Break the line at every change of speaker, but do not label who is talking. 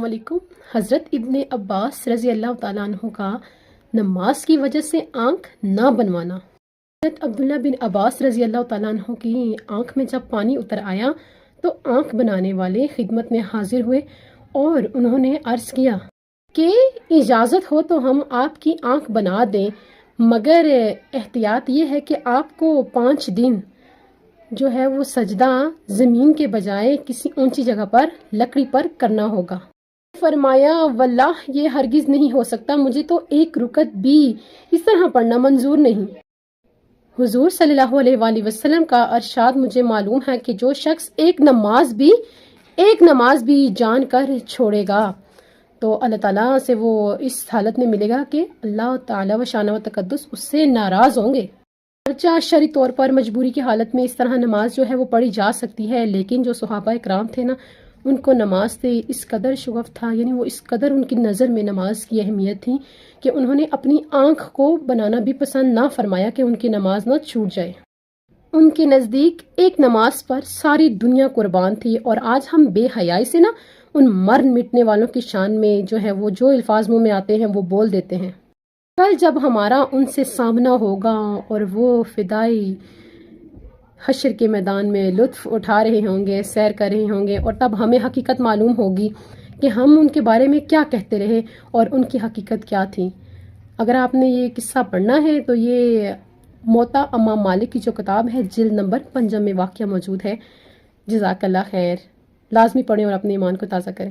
अस्सलामुअलैकुम। हज़रत इब्ने अब्बास रज़ी अल्लाह ताला अन्हु का नमाज की वजह से आँख ना बनवाना। हज़रत अब्दुल्ला बिन अब्बास रज़ी अल्लाह ताला अन्हु की आँख में जब पानी उतर आया तो आँख बनाने वाले खिदमत में हाजिर हुए और उन्होंने अर्ज़ किया कि इजाज़त हो तो हम आपकी आँख बना दें, मगर एहतियात ये है कि आपको 5 दिन जो है वो सजदा ज़मीन के बजाय किसी ऊंची जगह पर लकड़ी पर करना होगा। फरमाया वल्लाह ये हरगिज़ नहीं हो सकता, मुझे तो एक रुकत भी इस तरह पढ़ना मंजूर नहीं। हुजूर सल्लल्लाहु अलैहि वसल्लम का अरशाद मुझे मालूम है कि जो शख्स एक नमाज भी जान कर छोड़ेगा तो अल्लाह ताला से वो इस हालत में मिलेगा कि अल्लाह ताला व शान व तकद्दुस उससे नाराज़ होंगे। खर्चा शरई तौर पर मजबूरी की हालत में इस तरह नमाज जो है वो पढ़ी जा सकती है, लेकिन जो सहाबा इकराम थे ना, उनको नमाज से इस कदर शुगफ था, यानी वो इस कदर उनकी नज़र में नमाज की अहमियत थी कि उन्होंने अपनी आँख को बनाना भी पसंद ना फरमाया कि उनकी नमाज ना छूट जाए। उनके नज़दीक एक नमाज पर सारी दुनिया कुर्बान थी। और आज हम बेहयाई से ना उन मर मिटने वालों की शान में जो है वो जो अल्फाज मुँह में आते हैं वो बोल देते हैं। कल जब हमारा उनसे सामना होगा और वो फिदाई हश्र के मैदान में लुत्फ़ उठा रहे होंगे, सैर कर रहे होंगे, और तब हमें हकीकत मालूम होगी कि हम उनके बारे में क्या कहते रहे और उनकी हकीकत क्या थी। अगर आपने ये किस्सा पढ़ना है तो ये मोता इमाम मालिक की जो किताब है जिल्द नंबर 5 में वाक़या मौजूद है। जज़ाकल्लाह खैर। लाजमी पढ़ें और अपने ईमान को ताज़ा करें।